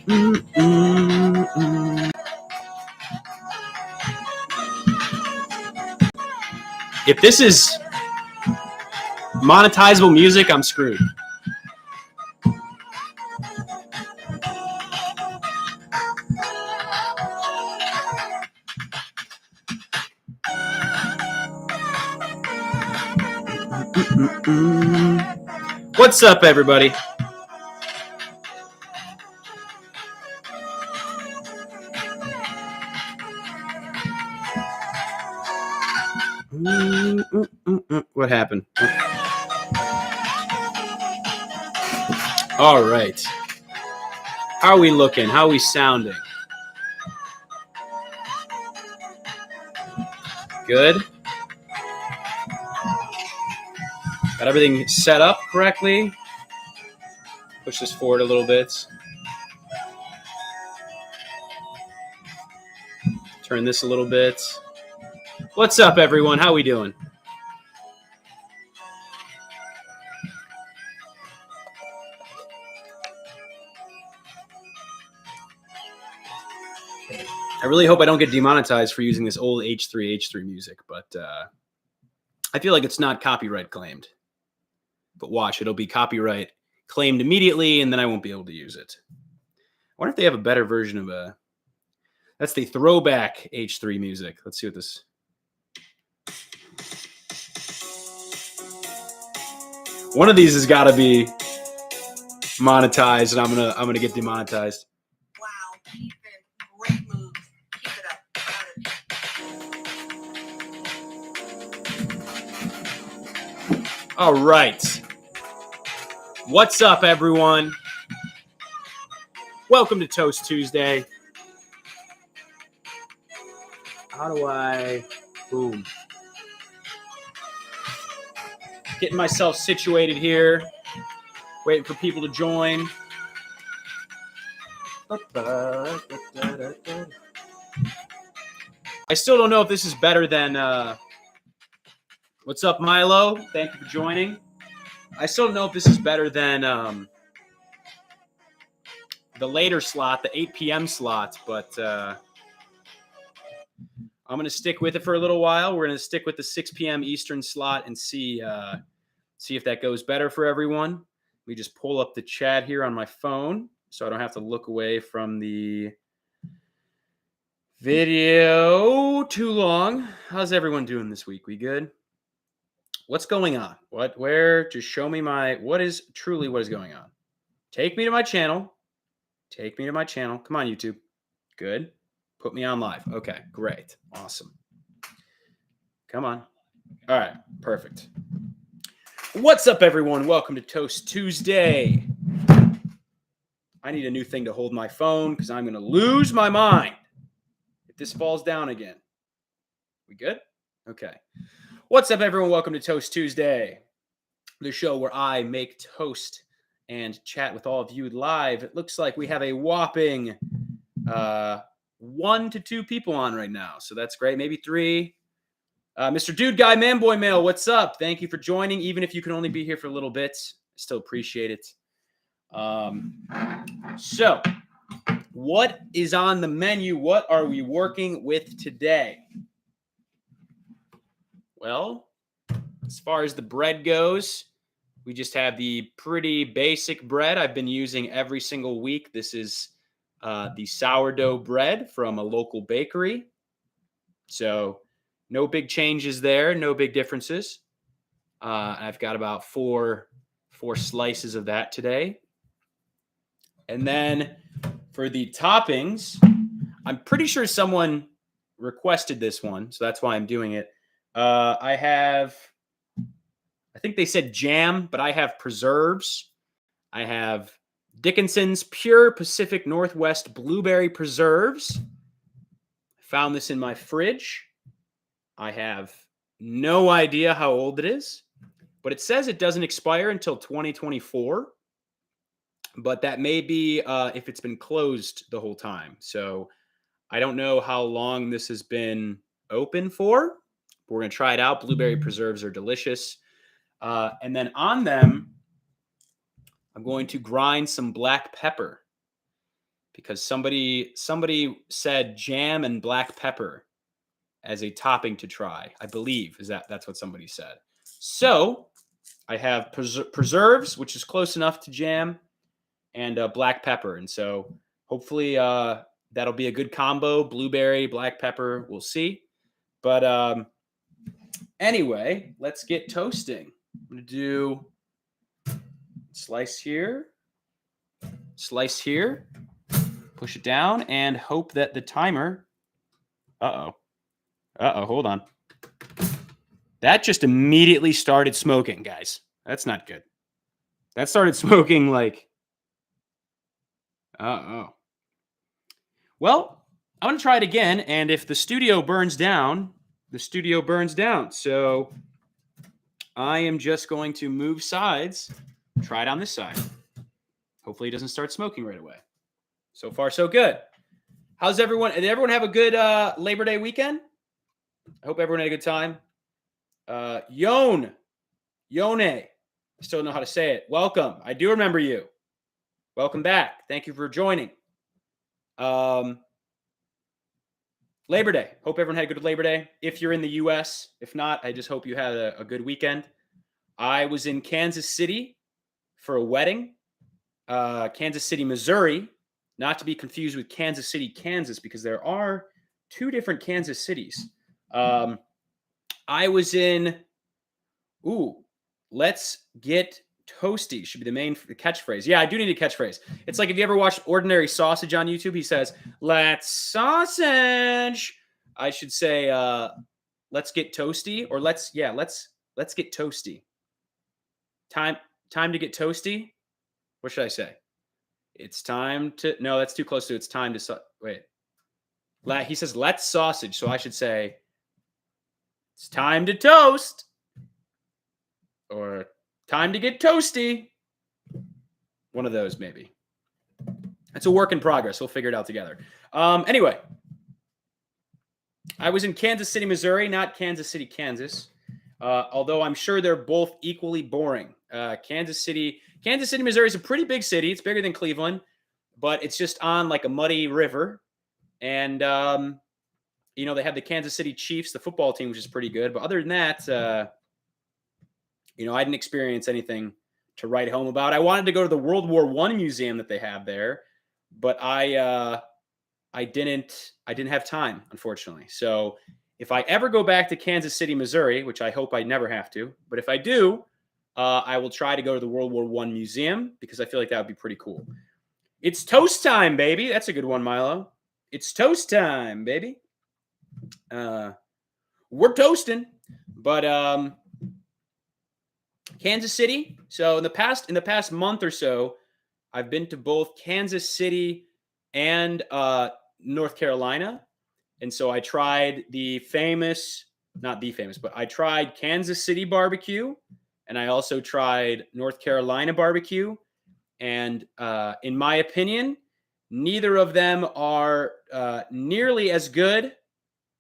If this is monetizable music, I'm screwed. What's up, everybody? What happened? All right. How are we looking? How are we sounding? Good. Got everything set up correctly. Push this forward a little bit. Turn this a little bit. What's up, everyone? How are we doing? I really hope I don't get demonetized for using this old H3 music, but I feel like it's not copyright claimed. But watch, it'll be copyright claimed immediately, and then I won't be able to use it. I wonder if they have a better version of that's the throwback H3 music. Let's see what this. One of these has got to be monetized, and I'm gonna get demonetized. Wow, Ethan, great move. Keep it up. All right. What's up, everyone? Welcome to Toast Tuesday. How do I... Boom. Getting myself situated here. Waiting for people to join. I still don't know if this is better than... What's up, Milo? Thank you for joining. I still don't know if this is better than the later slot, the 8 p.m. slot, but I'm going to stick with it for a little while. We're going to stick with the 6 p.m. Eastern slot and see if that goes better for everyone. Let me just pull up the chat here on my phone so I don't have to look away from the video too long. How's everyone doing this week? We good? What's going on? Where? Just show me what is going on. Take me to my channel. Take me to my channel. Come on, YouTube. Good. Put me on live. Okay, great. Awesome. Come on. All right, perfect. What's up, everyone? Welcome to Toast Tuesday. I need a new thing to hold my phone because I'm going to lose my mind if this falls down again. We good? Okay. What's up, everyone? Welcome to Toast Tuesday, the show where I make toast and chat with all of you live. It looks like we have a whopping 1 to 2 people on right now, so that's great. Maybe 3. Mr. Dude Guy, Man Boy Mail, what's up? Thank you for joining, even if you can only be here for a little bit. I still appreciate it. So, what is on the menu? What are we working with today? Well, as far as the bread goes, we just have the pretty basic bread I've been using every single week. This is the sourdough bread from a local bakery. So no big changes there, no big differences. I've got about four slices of that today. And then for the toppings, I'm pretty sure someone requested this one, so that's why I'm doing it. I think they said jam, but I have preserves. I have Dickinson's Pure Pacific Northwest Blueberry Preserves. I found this in my fridge. I have no idea how old it is, but it says it doesn't expire until 2024. But that may be if it's been closed the whole time. So I don't know how long this has been open for. We're going to try it out. Blueberry preserves are delicious. And then on them, I'm going to grind some black pepper because somebody said jam and black pepper as a topping to try. I believe that's what somebody said. So I have preserves, which is close enough to jam, and black pepper. And so hopefully that'll be a good combo. Blueberry, black pepper, we'll see. But anyway, let's get toasting. I'm going to do slice here, push it down, and hope that the timer. Hold on. That just immediately started smoking, guys. That's not good. That started smoking like. Well, I'm going to try it again. And if the studio burns down, the studio burns down. So I am just going to move sides, try it on this side. Hopefully it doesn't start smoking right away. So far, so good. How's everyone? Did everyone have a good Labor Day weekend? I hope everyone had a good time. Yone, I still don't know how to say it. Welcome. I do remember you. Welcome back. Thank you for joining. Labor Day. Hope everyone had a good Labor Day. If you're in the U.S., if not, I just hope you had a good weekend. I was in Kansas City for a wedding. Kansas City, Missouri, not to be confused with Kansas City, Kansas, because there are two different Kansas cities. I was in, let's get toasty should be the main catchphrase. Yeah, I do need a catchphrase. It's like if you ever watched Ordinary Sausage on YouTube, he says, "Let's sausage." I should say, "Let's get toasty," or let's get toasty. Time to get toasty. What should I say? It's time to. No, that's too close to. It's time to. Wait. He says, "Let's sausage," so I should say, "It's time to toast," or "Time to get toasty." One of those, maybe. It's a work in progress. We'll figure it out together. Anyway, I was in Kansas City, Missouri, not Kansas City, Kansas. Although I'm sure they're both equally boring. Kansas City, Missouri is a pretty big city. It's bigger than Cleveland, but it's just on like a muddy river. And, they have the Kansas City Chiefs, the football team, which is pretty good. But other than that, I didn't experience anything to write home about. I wanted to go to the World War I museum that they have there, but I didn't have time, unfortunately. So if I ever go back to Kansas City, Missouri, which I hope I never have to, but if I do, I will try to go to the World War I museum because I feel like that would be pretty cool. It's toast time, baby. That's a good one, Milo. It's toast time, baby. We're toasting, but Kansas City. So in the past month or so, I've been to both Kansas City and North Carolina. And so I tried I tried Kansas City barbecue, and I also tried North Carolina barbecue. And in my opinion, neither of them are nearly as good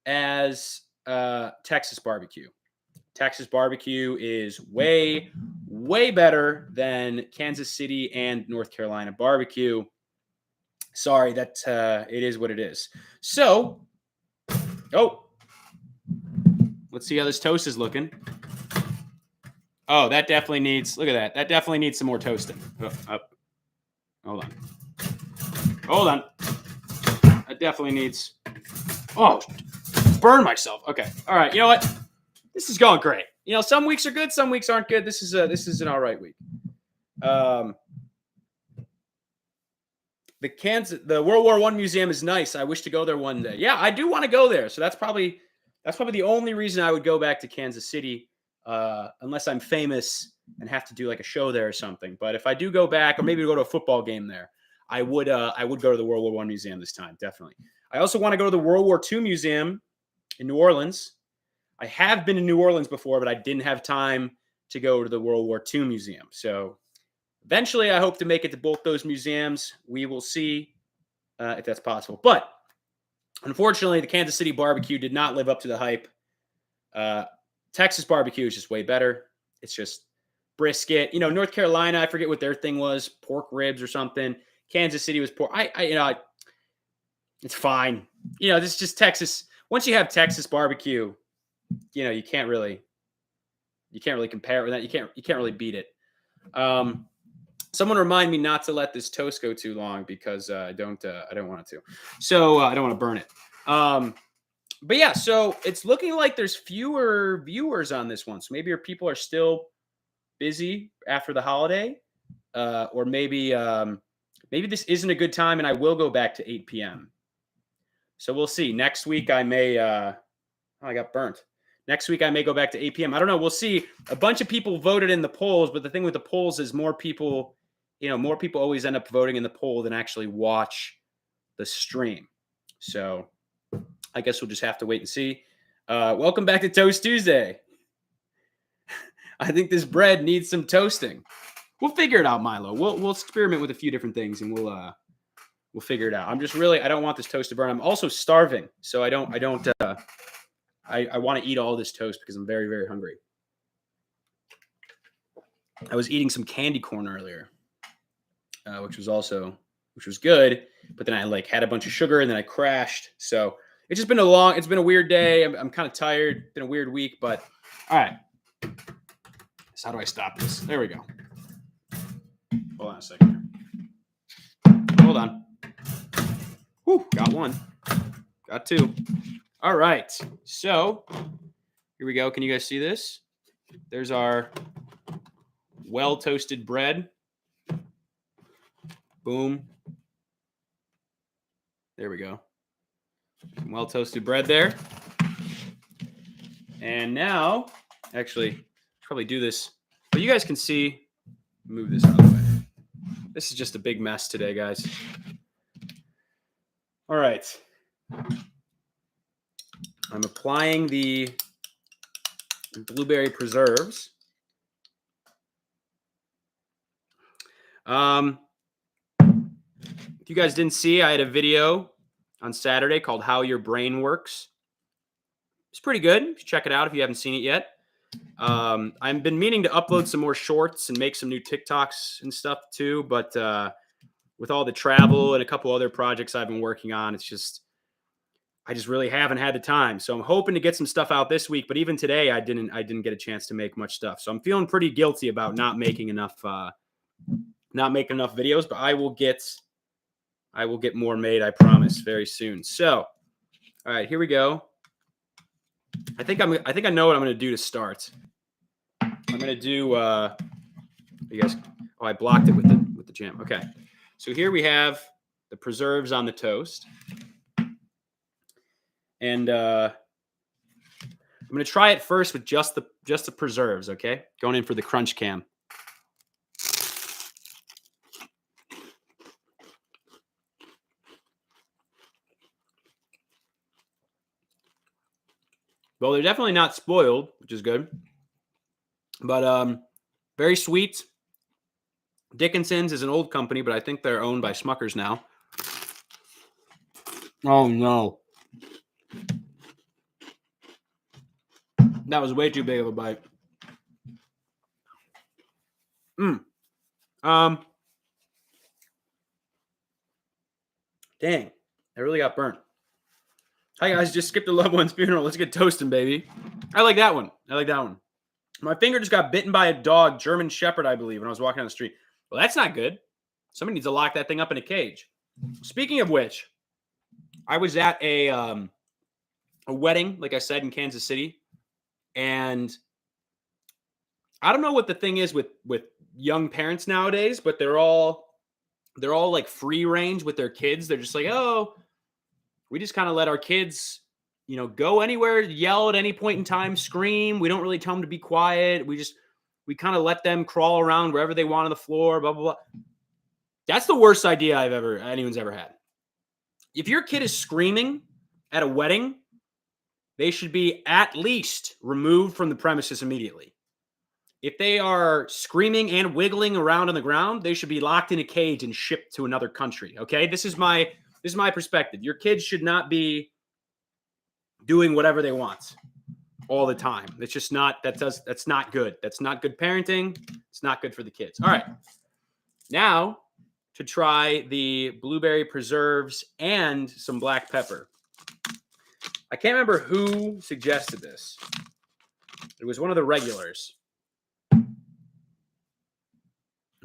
as Texas barbecue. Texas barbecue is way, way better than Kansas City and North Carolina barbecue. Sorry, that it is what it is. So, let's see how this toast is looking. Oh, that definitely needs, look at that. That definitely needs some more toasting. Hold on. That definitely needs, burn myself. Okay. All right. You know what? This is going great. Some weeks are good, some weeks aren't good. This is an all right week. The World War I museum is nice. I wish to go there one day. Yeah, I do want to go there. So that's probably the only reason I would go back to Kansas City, unless I'm famous and have to do like a show there or something. But if I do go back, or maybe go to a football game there, I would go to the World War I museum this time, definitely. I also want to go to the World War II museum in New Orleans. I have been in New Orleans before, but I didn't have time to go to the World War II museum. So eventually, I hope to make it to both those museums. We will see if that's possible. But unfortunately, the Kansas City barbecue did not live up to the hype. Texas barbecue is just way better. It's just brisket. North Carolina, I forget what their thing was, pork ribs or something. Kansas City was pork. It's fine. You know, this is just Texas. Once you have Texas barbecue, you know, you can't really compare it with that. You can't really beat it. Someone remind me not to let this toast go too long because I don't want it to. So I don't want to burn it. But yeah, so it's looking like there's fewer viewers on this one. So maybe your people are still busy after the holiday, or maybe this isn't a good time, and I will go back to 8 p.m. So we'll see. Next week I may. I got burnt. Next week I may go back to 8 p.m. I don't know. We'll see. A bunch of people voted in the polls, but the thing with the polls is more people always end up voting in the poll than actually watch the stream. So I guess we'll just have to wait and see. Welcome back to Toast Tuesday. I think this bread needs some toasting. We'll figure it out, Milo. We'll experiment with a few different things, and we'll figure it out. I don't want this toast to burn. I'm also starving, so I want to eat all this toast because I'm very, very hungry. I was eating some candy corn earlier, which was good, but then I had a bunch of sugar and then I crashed. So it's just been it's been a weird day. I'm kind of tired. It's been a weird week, but all right. So how do I stop this? There we go. Hold on a second. Hold on. Whew, got one. Got two. All right. So here we go. Can you guys see this? There's our well-toasted bread. Boom. There we go. Some well-toasted bread there. And now, actually, probably do this. But you guys can see, move this out of the way. This is just a big mess today, guys. All right. I'm applying the blueberry preserves. If you guys didn't see, I had a video on Saturday called How Your Brain Works. It's pretty good. You should check it out if you haven't seen it yet. I've been meaning to upload some more shorts and make some new TikToks and stuff too, but with all the travel and a couple other projects I've been working on, I just really haven't had the time. So I'm hoping to get some stuff out this week, but even today I didn't get a chance to make much stuff. So I'm feeling pretty guilty about not making enough videos, but I will get more made, I promise, very soon. So, all right, here we go. I think I know what I'm going to do to start. I'm going to do you guys. Oh, I blocked it with the jam. Okay. So here we have the preserves on the toast. And I'm going to try it first with just the preserves, okay? Going in for the crunch cam. Well, they're definitely not spoiled, which is good. But very sweet. Dickinson's is an old company, but I think they're owned by Smucker's now. Oh, no. That was way too big of a bite. Dang. I really got burnt. Hi, guys. Just skipped a loved one's funeral. Let's get toasting, baby. I like that one. My finger just got bitten by a dog, German Shepherd, I believe, when I was walking down the street. Well, that's not good. Somebody needs to lock that thing up in a cage. Speaking of which, I was at a wedding, like I said, in Kansas City. And I don't know what the thing is with young parents nowadays, but they're all like free range with their kids. They're just like, oh, we just kind of let our kids, go anywhere, yell at any point in time, scream. We don't really tell them to be quiet. We kind of let them crawl around wherever they want on the floor, blah, blah, blah. That's the worst idea anyone's ever had. If your kid is screaming at a wedding, they should be at least removed from the premises immediately. If they are screaming and wiggling around on the ground, they should be locked in a cage and shipped to another country. Okay, this is my perspective. Your kids should not be doing whatever they want all the time. It's just not. That's not good. That's not good parenting. It's not good for the kids. All right, now to try the blueberry preserves and some black pepper. I can't remember who suggested this. It was one of the regulars.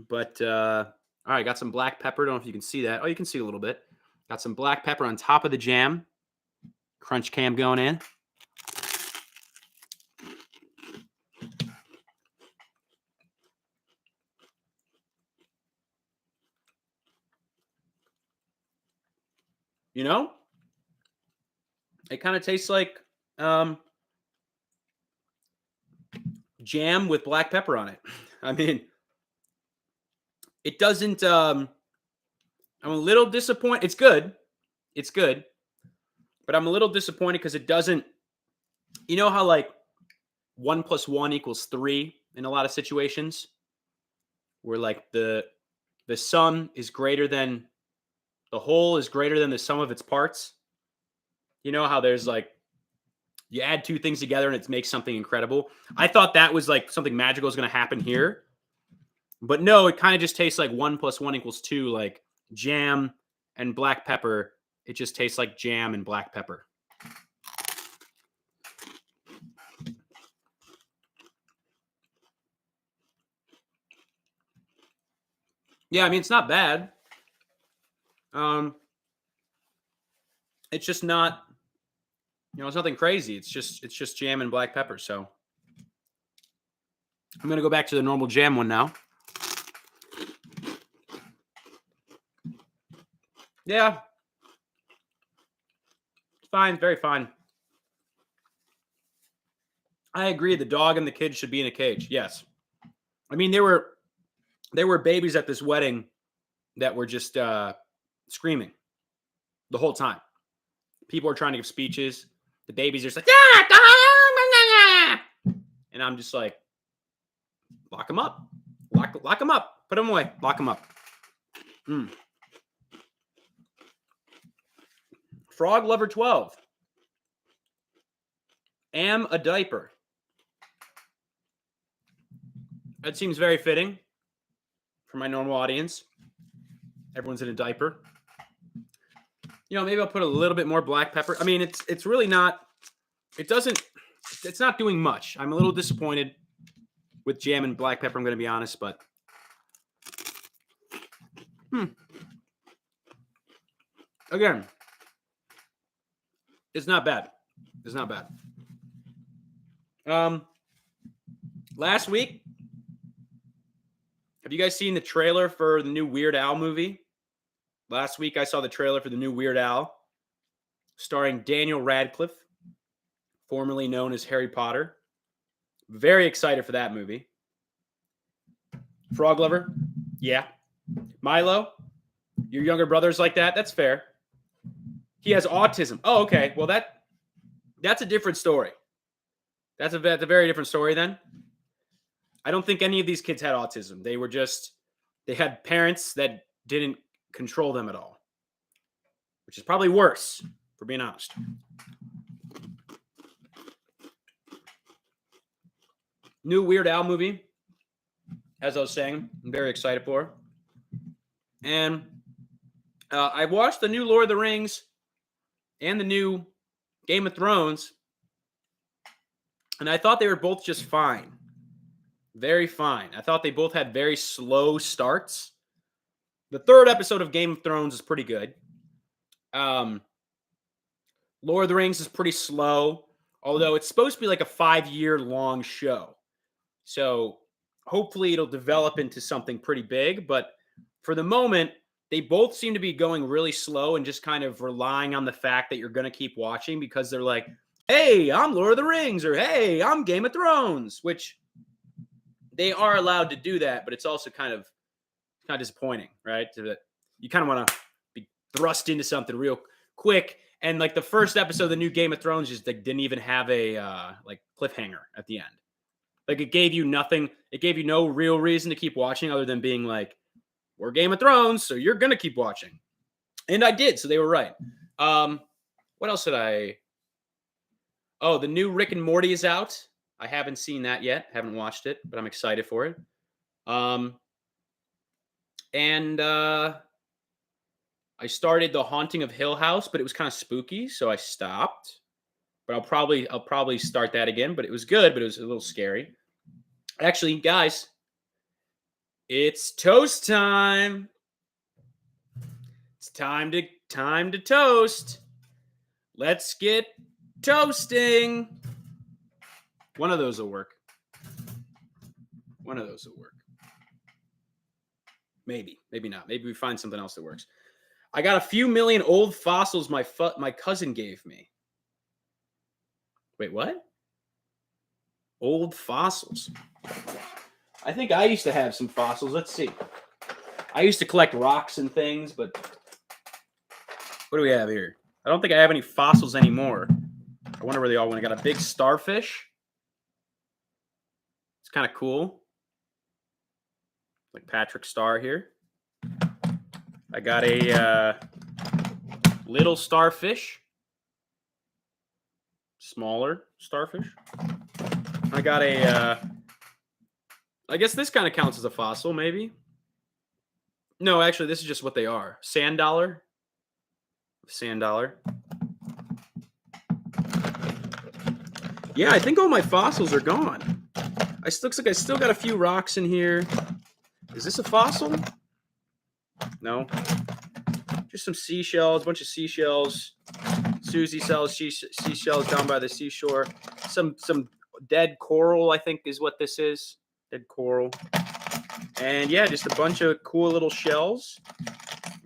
But, all right, got some black pepper. Don't know if you can see that. Oh, you can see a little bit. Got some black pepper on top of the jam. Crunch cam going in. You know, it kind of tastes like jam with black pepper on it. I mean, it doesn't. I'm a little disappointed. It's good. It's good. But I'm a little disappointed because it doesn't. You know how like 1 + 1 = 3 in a lot of situations, where like the sum is greater than the whole is greater than the sum of its parts. You know how there's like you add two things together and it makes something incredible. I thought that was like something magical is going to happen here. But no, it kind of just tastes like 1 + 1 = 2, like jam and black pepper. It just tastes like jam and black pepper. Yeah, I mean, it's not bad. It's just not, it's nothing crazy. It's just jam and black pepper. So I'm going to go back to the normal jam one now. Yeah. Fine. Very fine. I agree. The dog and the kid should be in a cage. Yes. I mean, there were babies at this wedding that were just screaming the whole time. People are trying to give speeches. The babies are just like, and I'm just like, lock them up. Lock them up. Put them away. Lock them up. Frog Lover 12. Am a diaper. That seems very fitting for my normal audience. Everyone's in a diaper. Maybe I'll put a little bit more black pepper. I mean, it's really not, it's not doing much. I'm a little disappointed with jam and black pepper, I'm going to be honest, but again, it's not bad. It's not bad. Last week, have you guys seen the trailer for the new Weird Al movie? Last week, I saw the trailer for the new Weird Al, starring Daniel Radcliffe, formerly known as Harry Potter. Very excited for that movie. Frog Lover? Yeah. Milo? Your younger brother's like that? That's fair. He has autism. Oh, okay. Well, that's a different story. That's a very different story then. I don't think any of these kids had autism. They had parents that didn't control them at all, which is probably worse, for being honest. New Weird Al movie, as I was saying, I'm very excited for. And I watched the new Lord of the Rings and the new Game of Thrones, and I thought they were both just fine. Very fine. I thought they both had very slow starts. The third episode of Game of Thrones is pretty good. Lord of the Rings is pretty slow, although it's supposed to be like a 5-year-long show. So hopefully it'll develop into something pretty big. But for the moment, they both seem to be going really slow and just kind of relying on the fact that you're going to keep watching because they're like, hey, I'm Lord of the Rings, or hey, I'm Game of Thrones, which they are allowed to do that, but it's also kind of disappointing, right? You kind of want to be thrust into something real quick. And like the first episode of the new Game of Thrones just didn't even have a like cliffhanger at the end. Like it gave you nothing. It gave you no real reason to keep watching other than being like, we're Game of Thrones, so you're going to keep watching. And I did, so they were right. What else did I... Oh, the new Rick and Morty is out. I haven't seen that yet. Haven't watched it, but I'm excited for it. And I started The Haunting of Hill House, but it was kind of spooky, so I stopped. But I'll probably start that again. But it was good, but it was a little scary. Actually, guys, it's toast time. It's time to toast. Let's get toasting. One of those will work. One of those will work. Maybe not. Maybe we find something else that works. I got a few million old fossils my cousin gave me. Wait, what? Old fossils. I think I used to have some fossils. Let's see. I used to collect rocks and things, but what do we have here? I don't think I have any fossils anymore. I wonder where they all went. I got a big starfish. It's kind of cool. Like Patrick Star here. I got a little starfish. Smaller starfish. I got a, I guess this kind of counts as a fossil, maybe. No, actually, this is just what they are. Sand dollar. Sand dollar. Yeah, I think all my fossils are gone. Looks like I still got a few rocks in here. Is this a fossil? No. Just some seashells, a bunch of seashells. Susie sells seashells down by the seashore. Some dead coral, I think, is what this is. Dead coral. And yeah, just a bunch of cool little shells.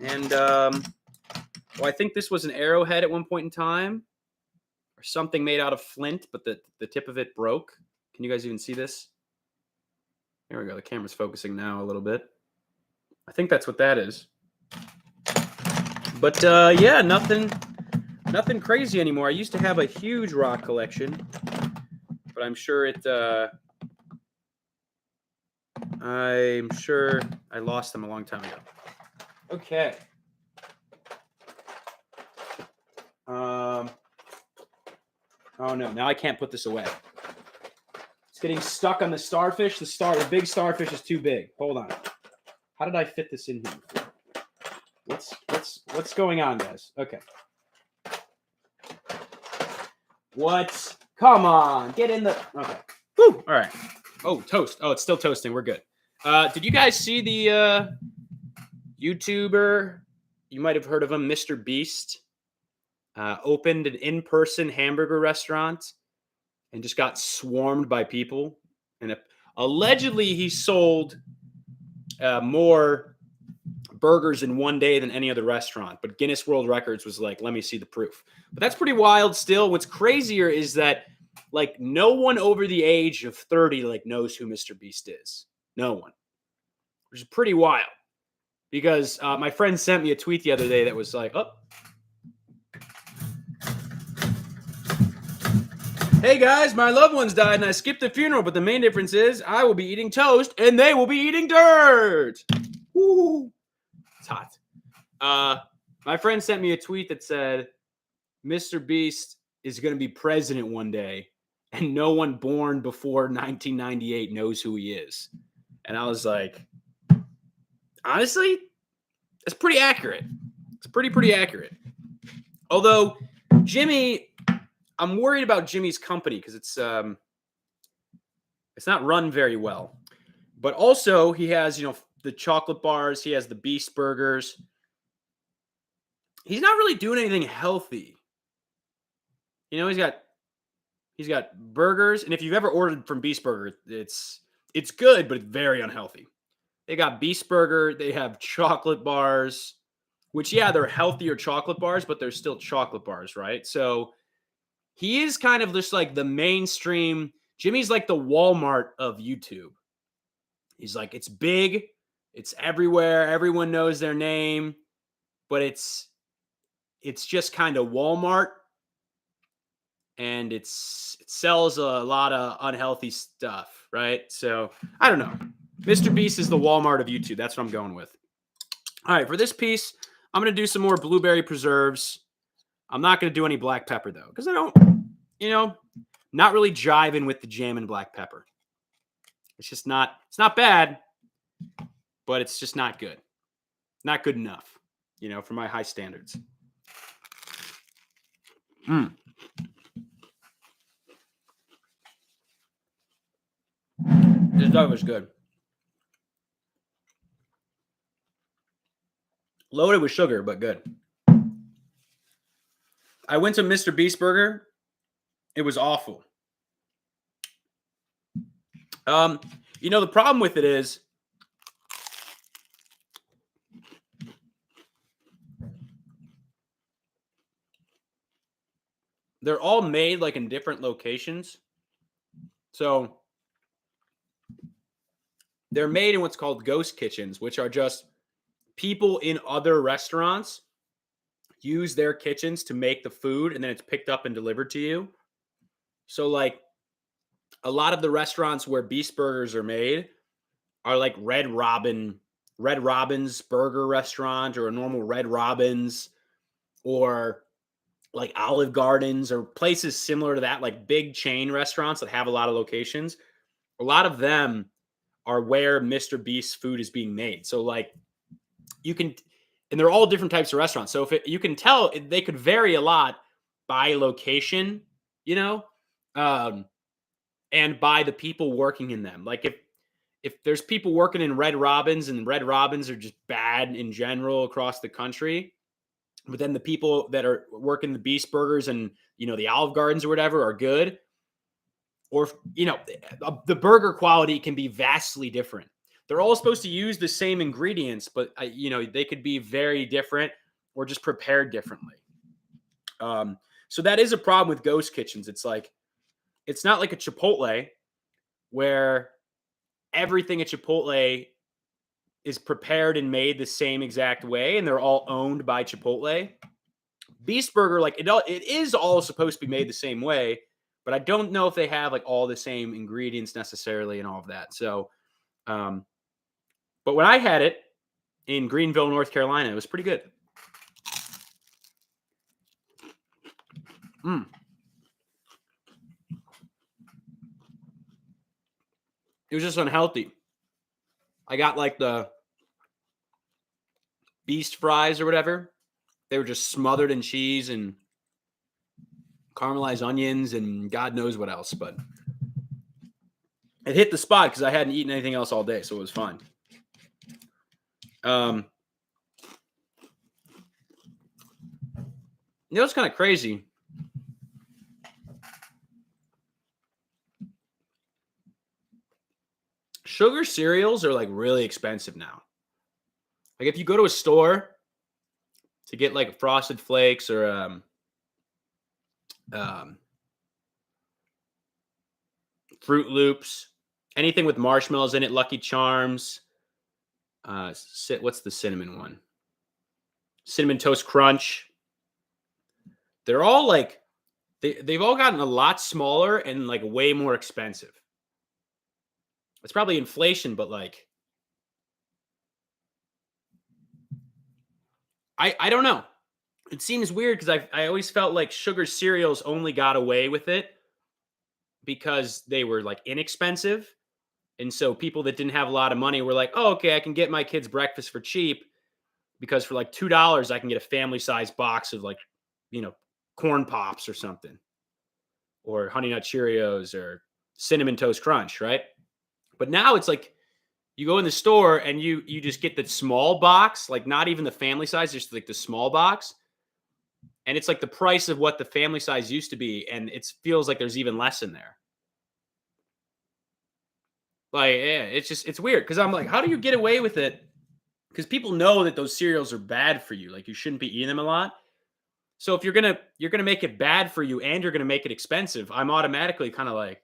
And I think this was an arrowhead at one point in time, or something made out of flint, but the tip of it broke. Can you guys even see this? There we go. The camera's focusing now a little bit. I think that's what that is. But yeah, nothing crazy anymore. I used to have a huge rock collection, but I'm sure I lost them a long time ago. Okay. Oh no, now I can't put this away. It's getting stuck on the starfish. The big starfish is too big. Hold on. How did I fit this in here? What's going on, guys? Okay. What? Come on, get in the. Okay. Woo! All right. Oh, toast. Oh, it's still toasting. We're good. Did you guys see the YouTuber? You might have heard of him, Mr. Beast. Opened an in-person hamburger restaurant and just got swarmed by people. And allegedly, he sold more burgers in one day than any other restaurant. But Guinness World Records was like, let me see the proof. But that's pretty wild still. What's crazier is that like no one over the age of 30 like knows who Mr. Beast is. No one. Which is pretty wild. Because my friend sent me a tweet the other day that was like, oh. Hey guys, my loved ones died and I skipped the funeral, but the main difference is I will be eating toast and they will be eating dirt. Woo. It's hot. My friend sent me a tweet that said, Mr. Beast is going to be president one day and no one born before 1998 knows who he is. And I was like, honestly, that's pretty accurate. It's pretty accurate. Although Jimmy, I'm worried about Jimmy's company because it's not run very well. But also he has, the chocolate bars. He has the Beast burgers. He's not really doing anything healthy. He's got burgers, and if you've ever ordered from Beast Burger, it's good, but it's very unhealthy. They got Beast Burger. They have chocolate bars, which, yeah, they're healthier chocolate bars, but they're still chocolate bars, right? So he is kind of just like the mainstream. Jimmy's like the Walmart of YouTube. He's like, it's big. It's everywhere. Everyone knows their name, but it's just kind of Walmart. And it sells a lot of unhealthy stuff, right? So I don't know. Mr. Beast is the Walmart of YouTube. That's what I'm going with. All right, for this piece, I'm going to do some more blueberry preserves. I'm not going to do any black pepper, though, because I don't, not really jiving with the jam and black pepper. It's not bad, but it's just not good. Not good enough, for my high standards. This stuff is good. Loaded with sugar, but good. I went to Mr. Beast Burger. It was awful. The problem with it is they're all made like in different locations. So they're made in what's called ghost kitchens, which are just people in other restaurants use their kitchens to make the food, and then it's picked up and delivered to you. So like a lot of the restaurants where Beast Burgers are made are like Red Robin's burger restaurant, or a normal Red Robin's, or like Olive Gardens, or places similar to that, like big chain restaurants that have a lot of locations. A lot of them are where Mr. Beast's food is being made. So like you can, and they're all different types of restaurants. So you can tell they could vary a lot by location, and by the people working in them. Like if there's people working in Red Robins, and Red Robins are just bad in general across the country, but then the people that are working the Beast Burgers and, the Olive Gardens or whatever are good, or, the burger quality can be vastly different. They're all supposed to use the same ingredients, but, they could be very different or just prepared differently. So that is a problem with ghost kitchens. It's like, it's not like a Chipotle where everything at Chipotle is prepared and made the same exact way, and they're all owned by Chipotle. Beast Burger, like it is all supposed to be made the same way, but I don't know if they have like all the same ingredients necessarily and all of that. So, but when I had it in Greenville, North Carolina, it was pretty good. It was just unhealthy. I got like the Beast fries or whatever. They were just smothered in cheese and caramelized onions and God knows what else, but it hit the spot because I hadn't eaten anything else all day, so it was fine. It's kind of crazy. Sugar cereals are like really expensive now. Like if you go to a store to get like Frosted Flakes or Fruit Loops, anything with marshmallows in it, Lucky Charms, what's the cinnamon one? Cinnamon Toast Crunch. They're all like, they've all gotten a lot smaller and like way more expensive. It's probably inflation, but like, I don't know. It seems weird because I always felt like sugar cereals only got away with it because they were like inexpensive. And so people that didn't have a lot of money were like, oh, okay, I can get my kids breakfast for cheap because for like $2, I can get a family size box of like, Corn Pops or something, or Honey Nut Cheerios or Cinnamon Toast Crunch, right? But now it's like you go in the store and you just get the small box, like not even the family size, just like the small box. And it's like the price of what the family size used to be. And it feels like there's even less in there. Like, yeah, it's weird. Because I'm like, how do you get away with it? Because people know that those cereals are bad for you. Like you shouldn't be eating them a lot. So if you're gonna make it bad for you and you're gonna make it expensive, I'm automatically kind of like,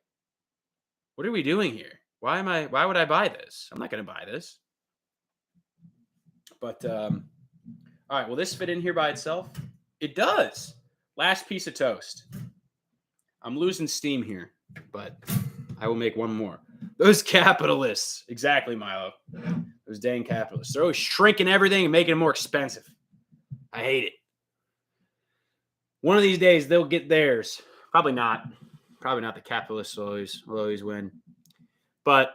what are we doing here? Why would I buy this? I'm not gonna buy this. But all right, will this fit in here by itself? It does. Last piece of toast. I'm losing steam here, but I will make one more. Those capitalists. Exactly, Milo. Those dang capitalists. They're always shrinking everything and making it more expensive. I hate it. One of these days, they'll get theirs. Probably not. Probably not. The capitalists will always win. But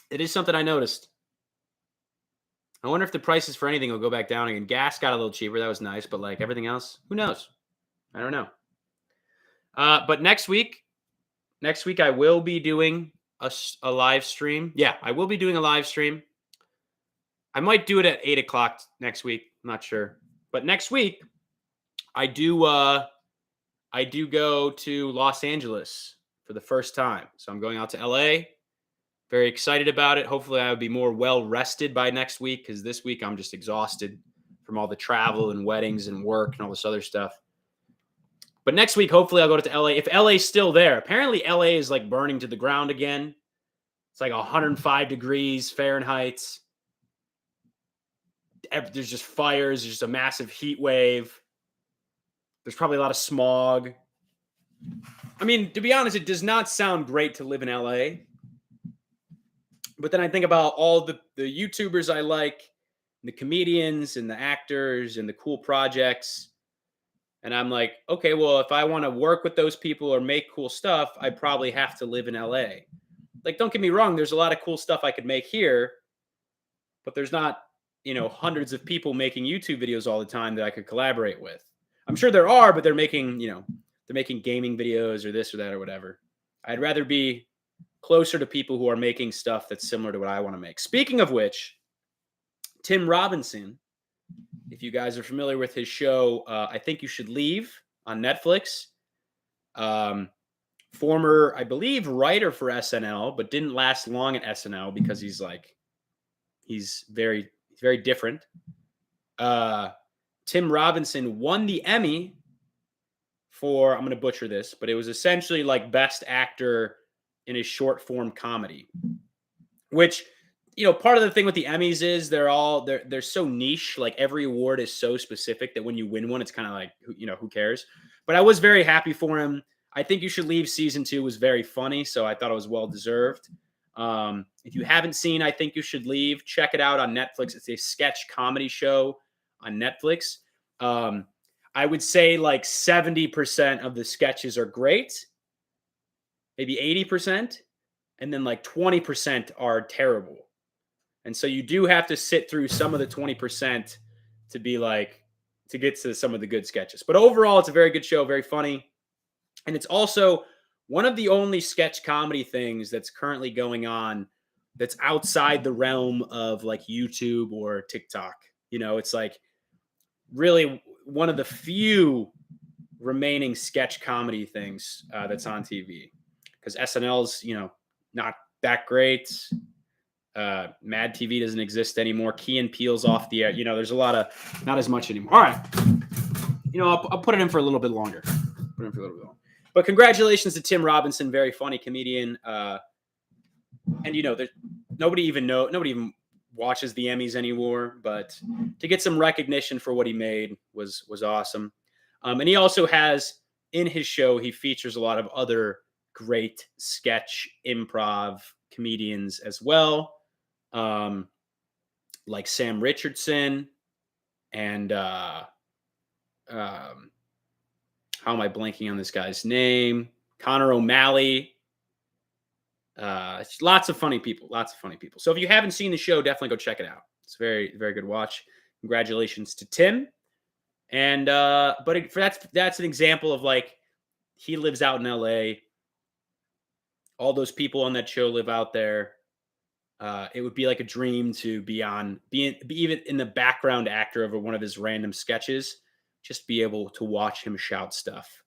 it is something I noticed. I wonder if the prices for anything will go back down again. Gas got a little cheaper. That was nice. But like everything else, who knows? I don't know. But next week I will be doing a live stream. Yeah, I will be doing a live stream. I might do it at 8 o'clock next week. I'm not sure. But next week, I do go to Los Angeles for the first time. So I'm going out to LA. Very excited about it. Hopefully I will be more well rested by next week, because this week I'm just exhausted from all the travel and weddings and work and all this other stuff. But next week, hopefully I'll go to LA. If LA's still there, apparently LA is like burning to the ground again. It's like 105 degrees Fahrenheit. There's just fires. There's just a massive heat wave. There's probably a lot of smog. I mean, to be honest, it does not sound great to live in LA. But then I think about all the YouTubers I like, the comedians and the actors and the cool projects. And I'm like, okay, well, if I want to work with those people or make cool stuff, I probably have to live in LA. Like, don't get me wrong, there's a lot of cool stuff I could make here, but there's not, hundreds of people making YouTube videos all the time that I could collaborate with. I'm sure there are, but they're making gaming videos or this or that or whatever. I'd rather be closer to people who are making stuff that's similar to what I want to make. Speaking of which, Tim Robinson, if you guys are familiar with his show, I Think You Should Leave on Netflix. Former, I believe, writer for SNL, but didn't last long at SNL because he's very different. Tim Robinson won the Emmy for, I'm going to butcher this, but it was essentially like best actor in a short form comedy, which, part of the thing with the Emmys is they're so niche. Like every award is so specific that when you win one, it's kind of like, who cares? But I was very happy for him. I Think You Should Leave season 2 was very funny, so I thought it was well deserved. If you haven't seen I Think You Should Leave, check it out on Netflix. It's a sketch comedy show on Netflix. I would say like 70% of the sketches are great, maybe 80%, and then like 20% are terrible. And so you do have to sit through some of the 20% to get to some of the good sketches. But overall, it's a very good show, very funny. And it's also one of the only sketch comedy things that's currently going on that's outside the realm of like YouTube or TikTok. It's like really one of the few remaining sketch comedy things that's on TV, because SNL's, not that great. Mad TV doesn't exist anymore. Key and Peele's off the air. There's a lot of, not as much anymore. All right. I'll put it in for a little bit longer. But congratulations to Tim Robinson, very funny comedian. And nobody even watches the Emmys anymore, but to get some recognition for what he made was awesome. And he also has, in his show, he features a lot of other great sketch improv comedians as well. Like Sam Richardson and how am I blanking on this guy's name? Connor O'Malley. Lots of funny people. So if you haven't seen the show, definitely go check it out. It's a very, very good watch. Congratulations to Tim. And that's an example of like, he lives out in LA. All those people on that show live out there. It would be like a dream to be even in the background actor of one of his random sketches. Just be able to watch him shout stuff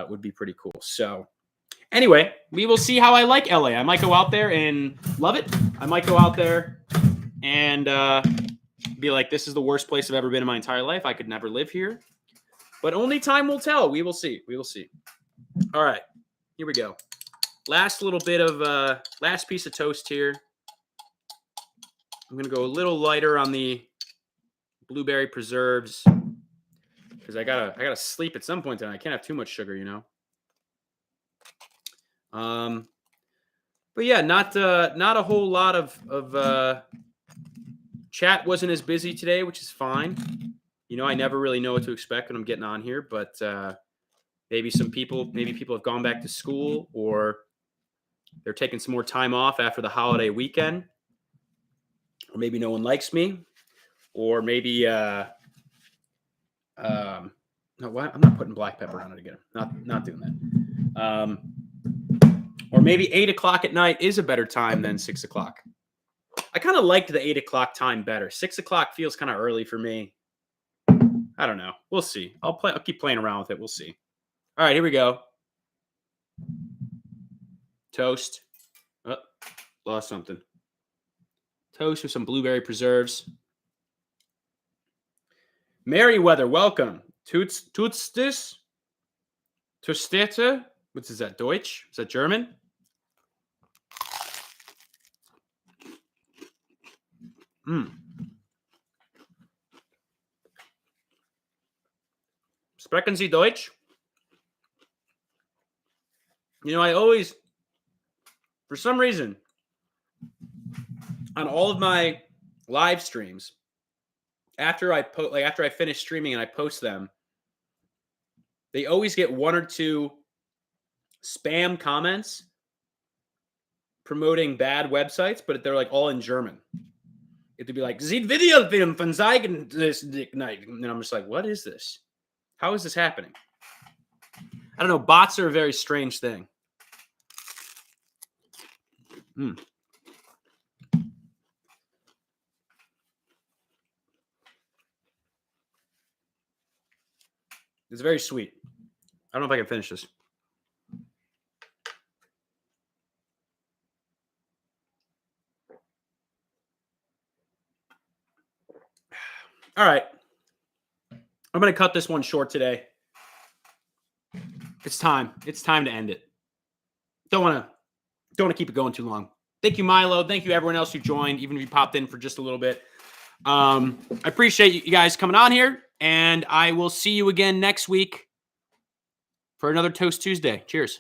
would be pretty cool. So anyway, we will see how I like LA. I might go out there and love it. I might go out there and be like, this is the worst place I've ever been in my entire life. I could never live here. But only time will tell. We will see. All right, here we go. Last piece of toast here. I'm going to go a little lighter on the blueberry preserves because I gotta sleep at some point, and I can't have too much sugar, But yeah, not a whole lot of chat. Wasn't as busy today, which is fine. I never really know what to expect when I'm getting on here, but maybe people have gone back to school, or they're taking some more time off after the holiday weekend, or maybe no one likes me. or maybe no, what? I'm not putting black pepper on it again. Not doing that. Or maybe 8 o'clock at night is a better time than 6 o'clock. I kind of liked the 8 o'clock time better. 6 o'clock feels kind of early for me. I don't know. We'll see. I'll keep playing around with it. We'll see. All right, here we go. Toast. Oh, lost something. Toast with some blueberry preserves. Merryweather, welcome. Tut's this? Tostete? What is that? Deutsch? Is that German? Sprechen Sie Deutsch? You know, I always, for some reason, on all of my live streams, after I finish streaming and I post them, they always get 1 or 2 spam comments promoting bad websites, but they're like all in German. It'd be like, "Sie Videofilm von zeigen this night," and I'm just like, "What is this? How is this happening?" I don't know. Bots are a very strange thing. It's very sweet. I don't know if I can finish this. All right. I'm going to cut this one short today. It's time. It's time to end it. Don't want to keep it going too long. Thank you, Milo. Thank you, everyone else who joined, even if you popped in for just a little bit. I appreciate you guys coming on here, and I will see you again next week for another Toast Tuesday. Cheers.